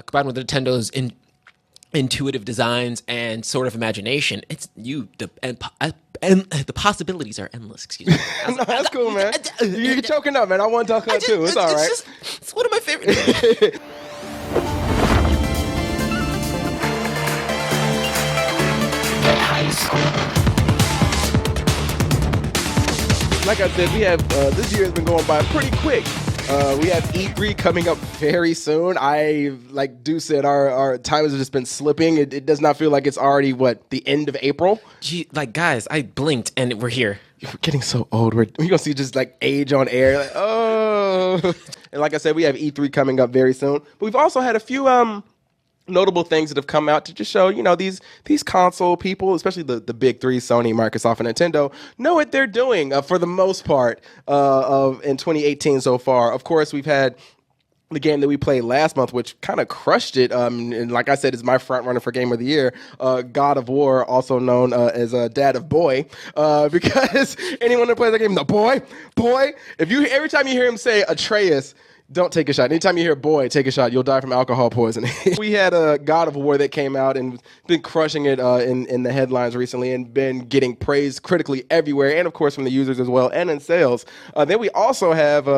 combined with Nintendo's intuitive designs and sort of imagination, the possibilities are endless. Excuse me. No, that's cool, man. You're choking up, man. I want to talk about it too. It's all right. It's one of my favorite. Like I said, we have this year has been going by pretty quick. We have E3 coming up very soon. Like Dew said, our time has just been slipping. It does not feel like it's already, the end of April? Gee, guys, I blinked and we're here. We're getting so old. We're going to see just, age on air. And like I said, we have E3 coming up very soon. But we've also had a few notable things that have come out to just show, these console people, especially the big three, Sony, Microsoft, and Nintendo, know what they're doing for the most part in 2018 so far. Of course, we've had the game that we played last month, which kind of crushed it, and like I said, is my front runner for Game of the Year, God of War, also known as Dad of Boy, because anyone that plays that game, the boy, every time you hear him say Atreus, don't take a shot. Anytime you hear boy, take a shot, you'll die from alcohol poisoning. We had a God of War that came out and been crushing it in the headlines recently and been getting praised critically everywhere, and of course from the users as well, and in sales. Then we also have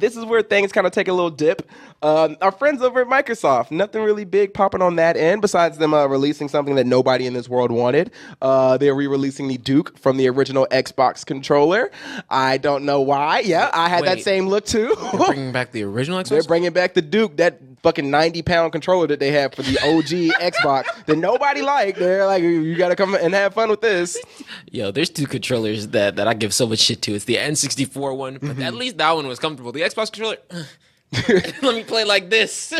this is where things kind of take a little dip. Our friends over at Microsoft, nothing really big popping on that end besides them releasing something that nobody in this world wanted. They're re-releasing the Duke from the original Xbox controller. I don't know why. Yeah, I had that same look too. They're bringing back the original Xbox? They're bringing back the Duke, that fucking 90-pound controller that they had for the OG Xbox that nobody liked. They're like, you got to come and have fun with this. Yo, there's two controllers that I give so much shit to. It's the N64 one, but at least that one was comfortable. The Xbox controller, let me play like this.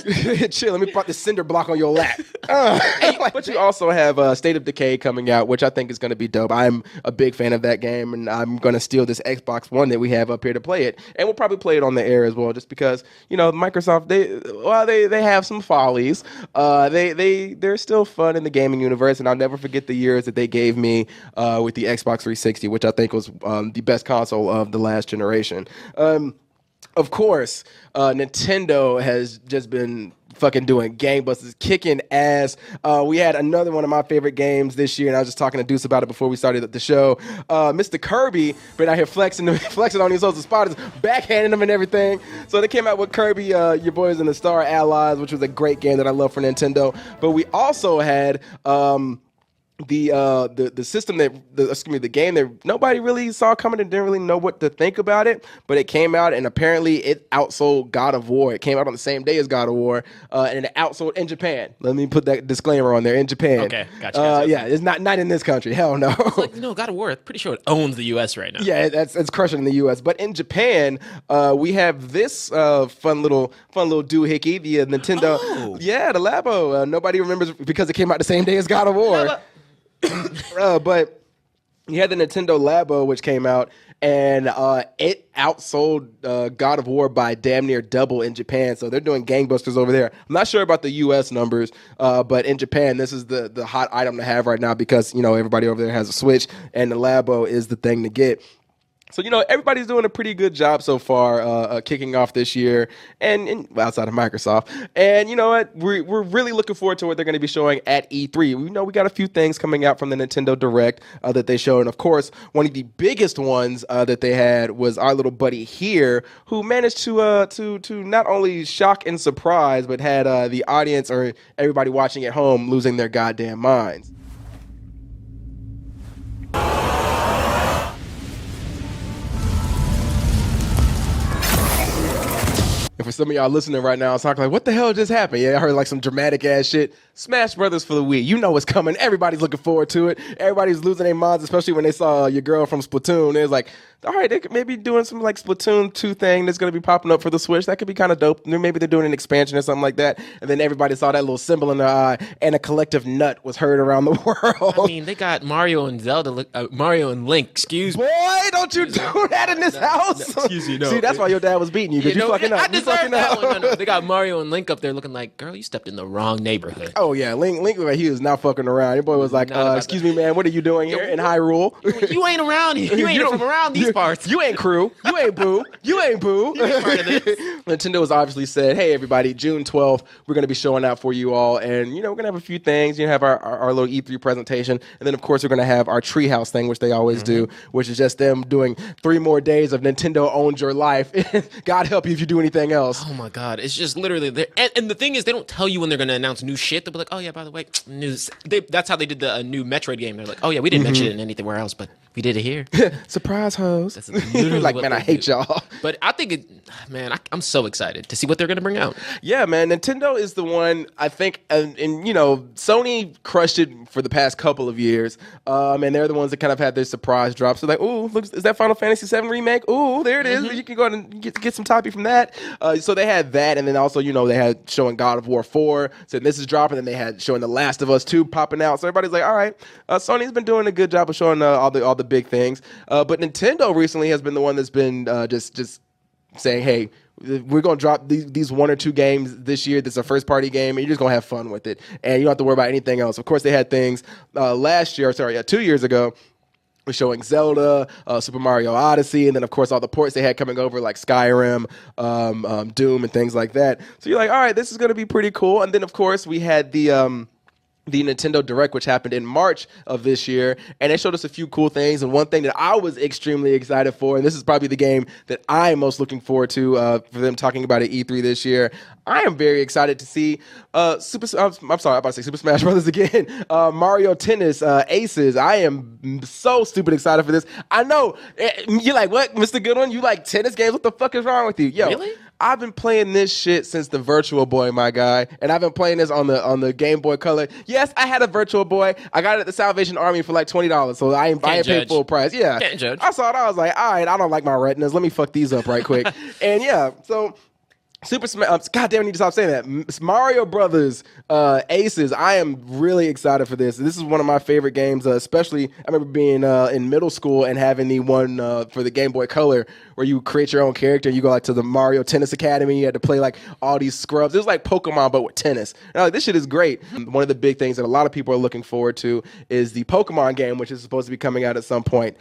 Chill, let me put the cinder block on your lap. But you also have State of Decay coming out, which I think is going to be dope. I'm a big fan of that game, and I'm going to steal this Xbox One that we have up here to play it. And we'll probably play it on the air as well, just because, Microsoft, they have some follies. They're still fun in the gaming universe, and I'll never forget the years that they gave me with the Xbox 360, which I think was the best console of the last generation. Of course, Nintendo has just been fucking doing gangbusters, kicking ass. We had another one of my favorite games this year, and I was just talking to Deuce about it before we started the show. Mr. Kirby been out here flexing on these sorts of spotters, backhanding them and everything. So they came out with Kirby, Your Boys and the Star Allies, which was a great game that I love for Nintendo. But we also had the game that nobody really saw coming and didn't really know what to think about it, but it came out and apparently it outsold God of War. It came out on the same day as God of War, and it outsold in Japan. Let me put that disclaimer on there, in Japan. Okay, gotcha. Yeah, it's not in this country. Hell no. God of War, I'm pretty sure it owns the U.S. right now. Yeah, it's crushing in the U.S. But in Japan, we have this fun little doohickey, the Nintendo. Oh. Yeah, the Labo. Nobody remembers because it came out the same day as God of War. But you had the Nintendo Labo, which came out, and it outsold God of War by damn near double in Japan. So they're doing gangbusters over there. I'm not sure about the U.S. numbers, but in Japan, this is the hot item to have right now because, everybody over there has a Switch, and the Labo is the thing to get. So, everybody's doing a pretty good job so far kicking off this year, and outside of Microsoft. And you know what? We're really looking forward to what they're going to be showing at E3. We got a few things coming out from the Nintendo Direct that they showed. And, of course, one of the biggest ones that they had was our little buddy here, who managed to not only shock and surprise, but had the audience or everybody watching at home losing their goddamn minds. And for some of y'all listening right now, it's talking like, what the hell just happened? Yeah, I heard some dramatic ass shit. Smash Brothers for the Wii. You know what's coming. Everybody's looking forward to it. Everybody's losing their minds, especially when they saw your girl from Splatoon. It was like, all right, they could maybe doing some Splatoon 2 thing that's going to be popping up for the Switch. That could be kind of dope. Maybe they're doing an expansion or something like that. And then everybody saw that little symbol in their eye, and a collective nut was heard around the world. I mean, they got Mario and Link. Excuse me. Boy, don't you do that in this house. Excuse me, no. See, that's why your dad was beating you, because you fucking up. fucking that hell. one. No. They got Mario and Link up there looking like, girl, you stepped in the wrong neighborhood. Oh yeah, Link looked like he was not fucking around. Your boy was like, "Excuse me, man, what are you doing here in Hyrule? You ain't around here. You ain't from around these parts. You ain't crew. You ain't boo. You ain't boo." part of this. Nintendo has obviously said, "Hey, everybody, June 12th, we're going to be showing out for you all, and we're going to have a few things. You have our little E3 presentation, and then of course we're going to have our Treehouse thing, which they always do, which is just them doing 3 more days of Nintendo owns your life. God help you if you do anything else." Oh my God, it's just literally there. And the thing is, they don't tell you when they're going to announce new shit. They'll be like, oh yeah, by the way, news. That's how they did the new Metroid game. They're like, oh yeah, we didn't mention it in anywhere else, but we did it here. Surprise hoes. That's literally like, what man, they I hate do. y'all. But I think I'm so excited to see what they're going to bring out. Yeah, man, Nintendo is the one, I think, and Sony crushed it for the past couple of years, and they're the ones that kind of had their surprise drops. So like, ooh, look, is that Final Fantasy VII remake? Ooh, there it is. You can go and get some toppy from that. So they had that, and then also, they had showing God of War 4, so this is dropping, and they had showing The Last of Us 2 popping out. So everybody's like, all right, Sony's been doing a good job of showing all the big things, but Nintendo recently has been the one that's been just saying, hey, we're going to drop these 1 or 2 games this year. This is a first-party game, and you're just going to have fun with it. And you don't have to worry about anything else. Of course, they had things 2 years ago, we're showing Zelda, Super Mario Odyssey, and then, of course, all the ports they had coming over, like Skyrim, Doom, and things like that. So you're like, all right, this is going to be pretty cool. And then, of course, we had the Nintendo Direct, which happened in March of this year, and they showed us a few cool things. And one thing that I was extremely excited for, and this is probably the game that I'm most looking forward to for them talking about at E3 this year. I am very excited to see I'm about to say Super Smash Brothers again. Mario Tennis Aces. I am so stupid excited for this. I know you're like, what, Mr. Goodwin? You like tennis games? What the fuck is wrong with you? Yo, Really? I've been playing this shit since the Virtual Boy, my guy, and I've been playing this on the Game Boy Color. Yes, I had a Virtual Boy. I got it at the Salvation Army for like $20, so I ain't paid full price. Yeah, Can't judge. I saw it. I was like, all right, I don't like my retinas. Let me fuck these up right quick. And yeah, so Super Smash. God damn, I need to stop saying that. Mario Brothers Aces. I am really excited for this. This is one of my favorite games, especially I remember being in middle school and having the one for the Game Boy Color where you create your own character. You go like to the Mario Tennis Academy. You had to play like all these scrubs. It was like Pokemon, but with tennis. And I'm like, this shit is great. One of the big things that a lot of people are looking forward to is the Pokemon game, which is supposed to be coming out at some point.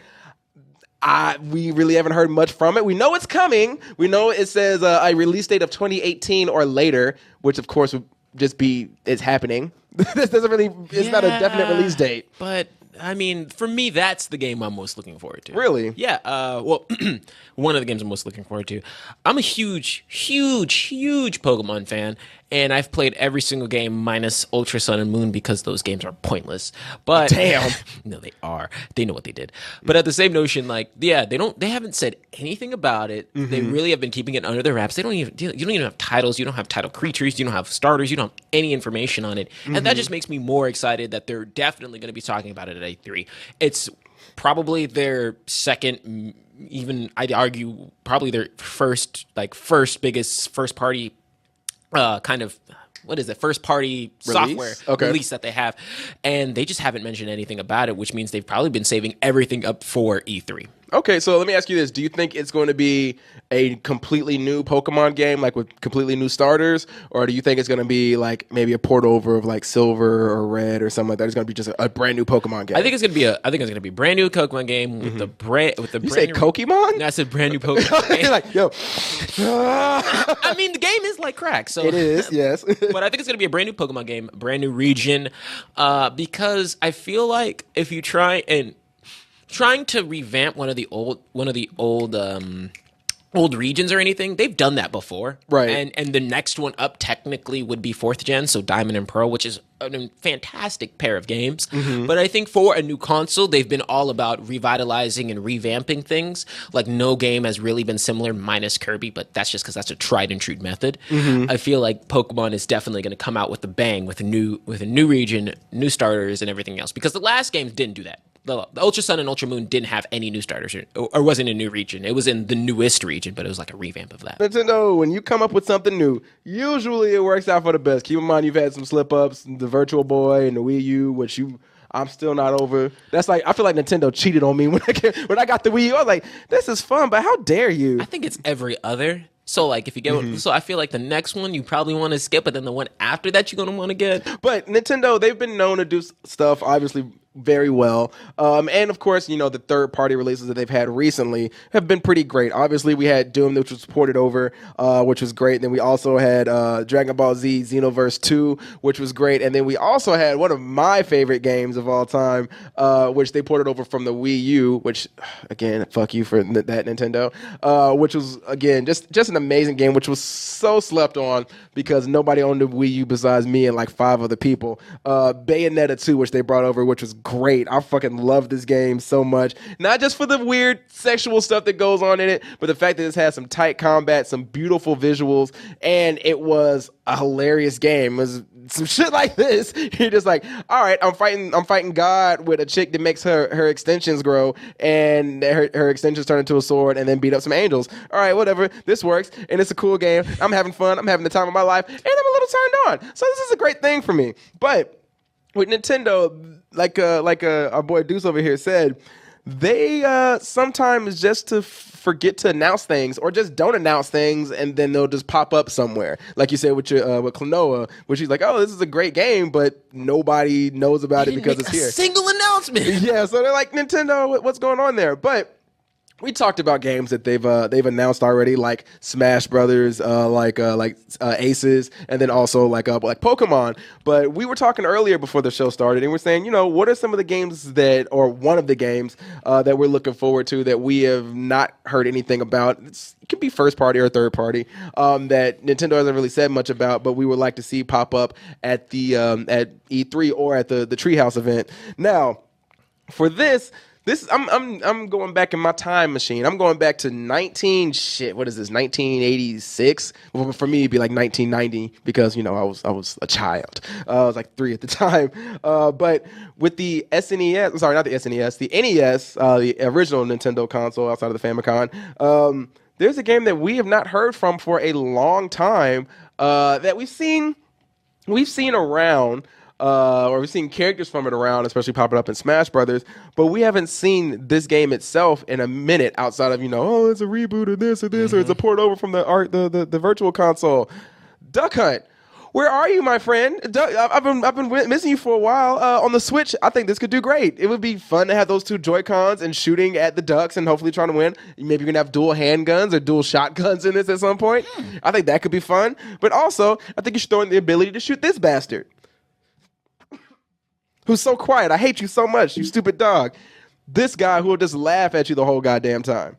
We really haven't heard much from it. We know it's coming. We know it says a release date of 2018 or later, which of course would just be it's happening. This doesn't really. It's not a definite release date. But I mean, for me, that's the game I'm most looking forward to. Really? Yeah. Well, one of the games I'm most looking forward to. I'm a huge Pokemon fan, and I've played every single game minus Ultra Sun and Moon because those games are pointless. But damn, no, they are. They know what they did. But at the same notion, like, yeah, they haven't said anything about it. Mm-hmm. They really have been keeping it under their wraps. You don't even have titles. You don't have title creatures. You don't have starters. You don't have any information on it, and that just makes me more excited that they're definitely going to be talking about it at E3. It's probably their second, even I'd argue probably their first biggest first party kind of first party software release that they have, and they just haven't mentioned anything about it, which means they've probably been saving everything up for E3. Okay, so let me ask you this. Do you think it's going to be a completely new Pokemon game, like with completely new starters? Or do you think it's going to be like maybe a port over of like Silver or Red or something like that? It's going to be just a brand new Pokemon game? I think it's going to be a brand new Pokemon game with the brand You say Pokemon? No, I said brand new Pokemon game. You're like, yo. I mean, the game is like crack. So it is, yes. But I think it's going to be a brand new Pokemon game, brand new region, because I feel like if you trying to revamp one of the old regions or anything, they've done that before, right? And the next one up technically would be 4th gen, so Diamond and Pearl, which is a fantastic pair of games. Mm-hmm. But I think for a new console, they've been all about revitalizing and revamping things. Like no game has really been similar, minus Kirby, but that's just because that's a tried and true method. Mm-hmm. I feel like Pokemon is definitely going to come out with a bang, with a new region, new starters, and everything else. Because the last games didn't do that. The Ultra Sun and Ultra Moon didn't have any new starters, or wasn't a new region. It was in the newest region, but it was like a revamp of that. Nintendo, when you come up with something new, usually it works out for the best. Keep in mind you've had some slip-ups, the Virtual Boy and the Wii U, which I'm still not over. That's like, I feel like Nintendo cheated on me when I got the Wii U. I was like, this is fun, but how dare you? I think it's every other. So like if you get so I feel like the next one you probably want to skip, but then the one after that you're gonna want to get. But Nintendo, they've been known to do stuff obviously very well. And of course, you know, the third party releases that they've had recently have been pretty great. Obviously, we had Doom, which was ported over, which was great. And then we also had Dragon Ball Z Xenoverse 2, which was great. And then we also had one of my favorite games of all time, which they ported over from the Wii U, which, again, fuck you for that, Nintendo, which was, again, just an amazing game, which was so slept on because nobody owned the Wii U besides me and like 5 other people. Bayonetta 2, which they brought over, which was great. I fucking love this game so much. Not just for the weird sexual stuff that goes on in it, but the fact that it has some tight combat, some beautiful visuals, and it was a hilarious game. It was some shit like this. You're just like, all right, I'm fighting God with a chick that makes her extensions grow, and her extensions turn into a sword, and then beat up some angels. All right, whatever. This works, and it's a cool game. I'm having fun. I'm having the time of my life, and I'm a little turned on. So this is a great thing for me. But with Nintendo, like our boy Deuce over here said, they sometimes just to forget to announce things or just don't announce things, and then they'll just pop up somewhere. Like you said with Klonoa, which she's like, oh, this is a great game, but nobody knows about it because it's here. Single announcement. Yeah, so they're like, Nintendo, what's going on there? But we talked about games that they've announced already, like Smash Brothers, like Aces, and then also like Pokemon. But we were talking earlier before the show started, and we're saying, you know, what are some of the games or one of the games that we're looking forward to that we have not heard anything about? It could be first party or third party that Nintendo hasn't really said much about, but we would like to see pop up at the at E3 or at the Treehouse event. Now, for this. I'm going back in my time machine. I'm going back to 1986. Well, for me, it'd be like 1990 because, you know, I was a child. I was like 3 at the time. But with the SNES, sorry, not the SNES, the NES, the original Nintendo console outside of the Famicom, there's a game that we have not heard from for a long time that we've seen around. Or we've seen characters from it around, especially popping up in Smash Brothers, but we haven't seen this game itself in a minute outside of, you know, oh, it's a reboot of this or this, or it's a port over from the virtual console. Duck Hunt, where are you, my friend? I've been missing you for a while. On the Switch, I think this could do great. It would be fun to have those 2 Joy-Cons and shooting at the ducks and hopefully trying to win. Maybe you're going to have dual handguns or dual shotguns in this at some point. I think that could be fun. But also, I think you should throw in the ability to shoot this bastard, who's so quiet. I hate you so much, you stupid dog. This guy who will just laugh at you the whole goddamn time.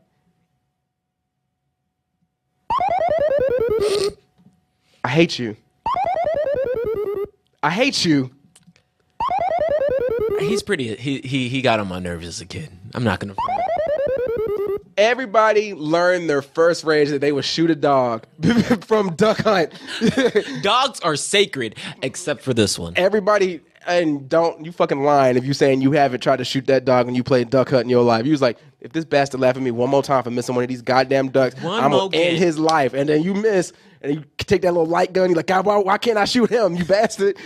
I hate you. I hate you. He's pretty. He got on my nerves as a kid. I'm not gonna. Everybody learned their first rage that they would shoot a dog from Duck Hunt. Dogs are sacred, except for this one. Everybody. And don't you fucking lying if you saying you haven't tried to shoot that dog when you played Duck Hunt in your life. You was like, if this bastard laugh at me one more time for missing one of these goddamn ducks, I'm gonna end his life. And then you miss, and you take that little light gun. You're like, God, why can't I shoot him? You bastard.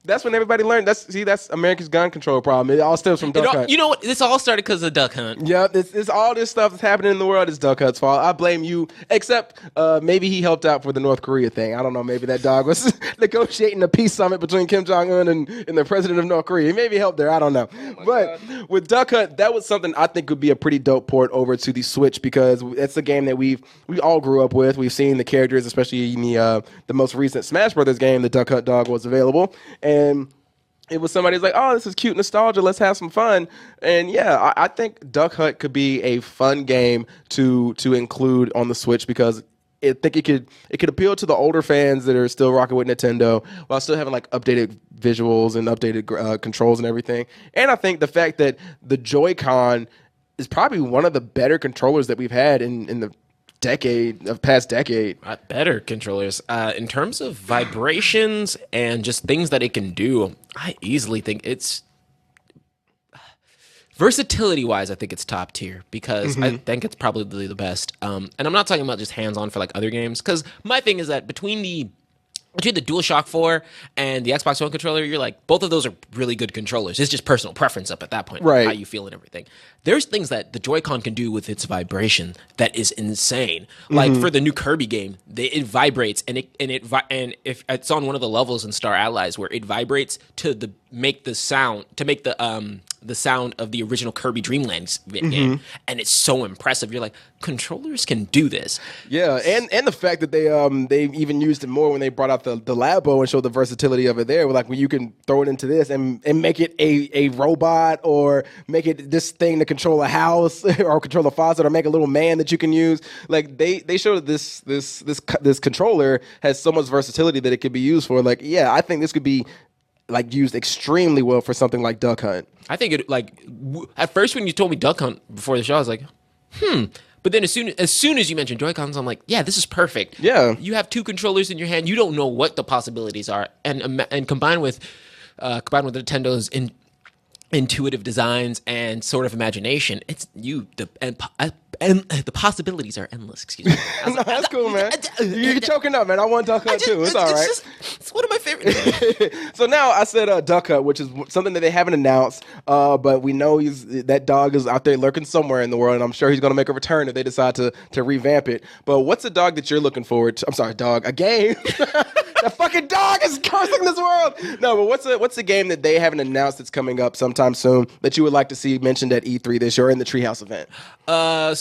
That's when everybody learned. That's America's gun control problem. It all stems from Duck Hunt. You know what? This all started because of Duck Hunt. Yeah, this all this stuff that's happening in the world is Duck Hunt's fault. I blame you, except maybe he helped out for the North Korea thing. I don't know. Maybe that dog was negotiating a peace summit between Kim Jong-un and the president of North Korea. He maybe helped there. I don't know. But with Duck Hunt, that was something I think would be a pretty dope port over to the Switch because it's a game that we all grew up with. We've seen the characters, especially in the most recent Smash Brothers game. The Duck Hunt dog was available, and it was somebody's like, oh, this is cute nostalgia. Let's have some fun. And yeah, I think Duck Hunt could be a fun game to include on the Switch because I think it could appeal to the older fans that are still rocking with Nintendo while still having like updated visuals and updated controls and everything. And I think the fact that the Joy-Con is probably one of the better controllers that we've had in the past decade. Better controllers. In terms of vibrations and just things that it can do, I easily think it's versatility-wise, I think it's top tier because I think it's probably the best. And I'm not talking about just hands-on for like other games because my thing is that between the But you had the DualShock 4 and the Xbox One controller, you're like, both of those are really good controllers. It's just personal preference up at that point, Right. how you feel and everything. There's things that the Joy-Con can do with its vibration that is insane. Like for the new Kirby game, it vibrates and if it's on one of the levels in Star Allies where it vibrates to make the sound of the original Kirby Dream Land game, and it's so impressive. You're like, controllers can do this. Yeah, and the fact that they even used it more when they brought out the Labo and showed the versatility of it there. Like when you can throw it into this and make it a robot, or make it this thing to control a house or control a faucet, or make a little man that you can use. Like they showed that this controller has so much versatility that it could be used for. Like, yeah, I think this could be like used extremely well for something like Duck Hunt. I think it at first when you told me Duck Hunt before the show, I was like, But then as soon as you mentioned Joy-Cons, I'm like, yeah, this is perfect. Yeah. You have two controllers in your hand. You don't know what the possibilities are, and combined with Nintendo's intuitive designs and sort of imagination, and the possibilities are endless. Excuse me. No, that's cool, man. You're choking up, man. I want Duck Hunt too. It's all right. It's one of my favorite. So now I said Duck Hunt, which is something that they haven't announced, but we know that dog is out there lurking somewhere in the world, and I'm sure he's going to make a return if they decide to revamp it. But what's a dog that you're looking forward to? I'm sorry, dog. A game. That fucking dog is cursing this world. No, but what's a game that they haven't announced that's coming up sometime soon that you would like to see mentioned at E3 this year or in the Treehouse event?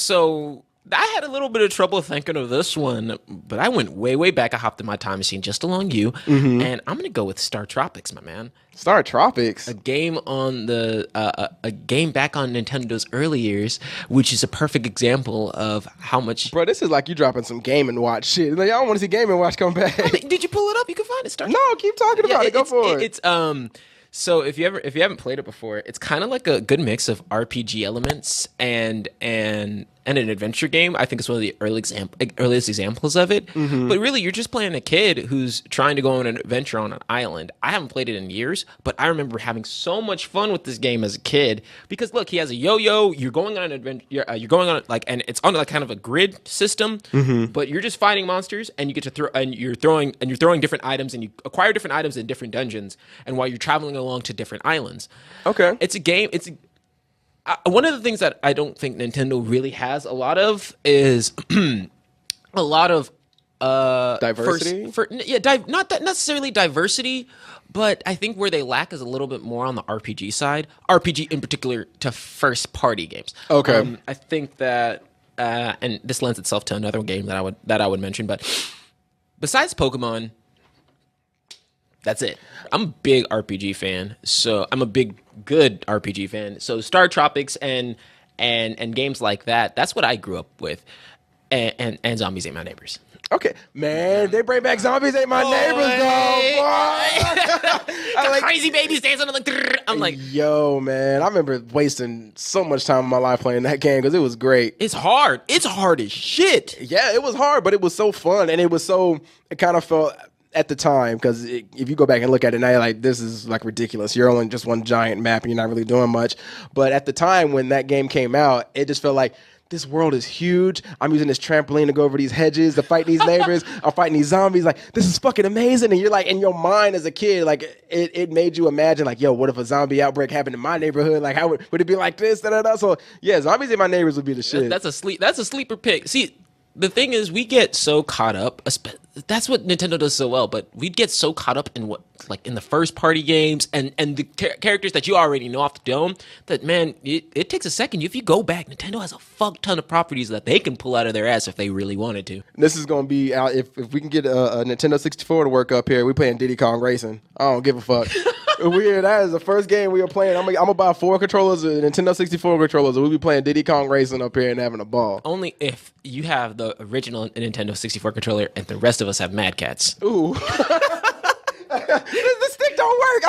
So I had a little bit of trouble thinking of this one, but I went way, way back. I hopped in my time machine just along you, and I'm gonna go with Star Tropics, my man. Star Tropics, a game on a game back on Nintendo's early years, which is a perfect example of how much. Bro, this is like you dropping some Game and Watch shit. Like, I don't want to see Game and Watch come back. Did you pull it up? You can find it. No, keep talking about it. Go for it. It's So if you haven't played it before, it's kind of like a good mix of RPG elements and an adventure game. I think it's one of the earliest examples of it. But really, you're just playing a kid who's trying to go on an adventure on an island. I haven't played it in years, but I remember having so much fun with this game as a kid because look, he has a yo-yo. You're going on an adventure. You're going on and it's on like kind of a grid system. But you're just fighting monsters, and you get to throw, and you're throwing different items, and you acquire different items in different dungeons. And while you're traveling along to different islands, it's a game. One of the things that I don't think Nintendo really has a lot of is a lot of diversity. Not that necessarily diversity, but I think where they lack is a little bit more on the RPG side. RPG in particular to first party games. Okay, I think that, and this lends itself to another game that I would mention, but besides Pokemon. That's it. I'm a big RPG fan, so I'm a good RPG fan. So Star Tropics and games like that, that's what I grew up with. And Zombies Ain't My Neighbors. Okay, man, they bring back Zombies Ain't My Neighbors, though. Crazy babies dancing. I'm like, yo, man, I remember wasting so much time in my life playing that game because it was great. It's hard. It's hard as shit. Yeah, it was hard, but it was so fun, and it kind of felt. At the time, because if you go back and look at it now, you're like, this is like ridiculous. You're only just one giant map and you're not really doing much. But at the time when that game came out, it just felt like this world is huge. I'm using this trampoline to go over these hedges to fight these neighbors. I'm fighting these zombies. Like, this is fucking amazing. And you're like, in your mind as a kid, like it made you imagine, like, yo, what if a zombie outbreak happened in my neighborhood? Like, how would it be like this? Da, da, da. So yeah, Zombies Ain't My Neighbors would be the shit. That's a sleeper pick. See, the thing is, we get so caught up. That's what Nintendo does so well. But we get so caught up in in the first party games and the characters that you already know off the dome that, man, it takes a second. If you go back, Nintendo has a fuck ton of properties that they can pull out of their ass if they really wanted to. This is gonna be out if we can get a Nintendo 64 to work up here. We're playing Diddy Kong Racing. I don't give a fuck. That is the first game we are playing. I'm gonna buy 4 controllers, Nintendo 64 controllers, and we'll be playing Diddy Kong Racing up here and having a ball. Only if you have the original Nintendo 64 controller and the rest of us have Mad Cats. Ooh. The stick don't work.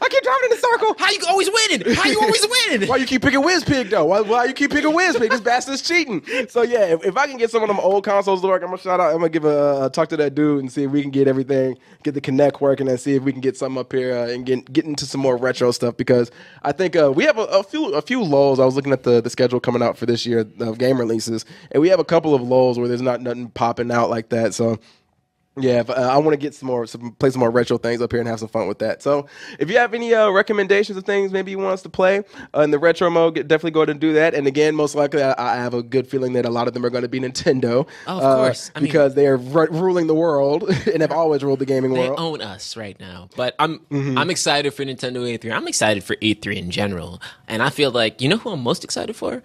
I keep driving in a circle. How you always winning? Why you keep picking WizPig though? Why you keep picking WizPig? This bastard's cheating. So yeah, if I can get some of them old consoles to work, I'm gonna give a talk to that dude and see if we can get everything, get the Kinect working, and see if we can get something up here and get into some more retro stuff because I think we have a few lulls. I was looking at the schedule coming out for this year of game releases, and we have a couple of lulls where there's not nothing popping out like that. So Yeah, but, I want to get play some more retro things up here and have some fun with that. So, if you have any recommendations of things maybe you want us to play in the retro mode, definitely go ahead and do that. And again, most likely, I have a good feeling that a lot of them are going to be Nintendo. Oh, of course, because they are ruling the world and have always ruled the gaming world. They own us right now. But I'm excited for Nintendo E3. I'm excited for E3 in general, and I feel like you know who I'm most excited for.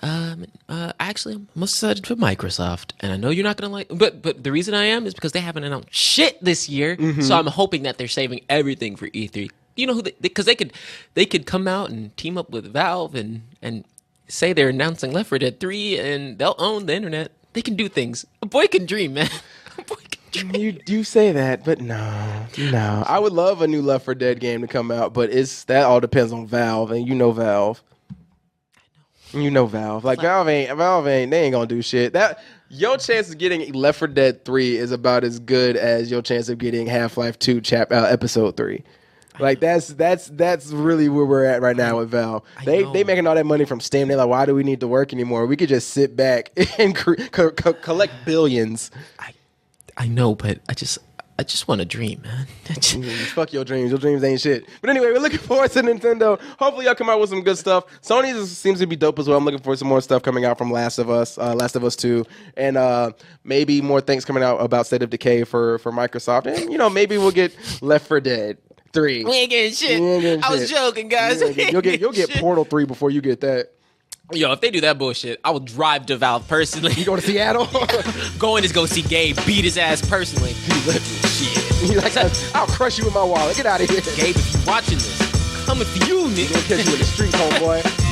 Actually, I'm most excited for Microsoft, and I know you're not gonna like, but the reason I am is because they haven't announced shit this year, so I'm hoping that they're saving everything for E3. You know who? Because they could come out and team up with Valve and say they're announcing Left 4 Dead 3, and they'll own the internet. They can do things. A boy can dream, man. A boy can dream. You say that, but no. I would love a new Left 4 Dead game to come out, but that all depends on Valve, and you know Valve. You know Valve. Like Valve ain't they ain't gonna do shit. Your chance of getting Left 4 Dead 3 is about as good as your chance of getting Half-Life 2 episode 3. Like that's really where we're at right now with Valve. They making all that money from Steam. They're like, why do we need to work anymore? We could just sit back and collect billions. I know, but I just want to dream, man. Fuck your dreams. Your dreams ain't shit. But anyway, we're looking forward to Nintendo. Hopefully, y'all come out with some good stuff. Sony seems to be dope as well. I'm looking for some more stuff coming out from Last of Us 2, and maybe more things coming out about State of Decay for Microsoft. And maybe we'll get Left 4 Dead 3. We ain't getting shit. I was joking, guys. You'll get Portal 3 before you get that. Yo, if they do that bullshit, I will drive to Valve personally. You go to Seattle? Going to go see Gabe beat his ass personally. Shit. You're like, I'll crush you with my wallet. Get out of here. Gabe, if you watching this, coming for you, nigga. Gonna catch you in the streets, homeboy.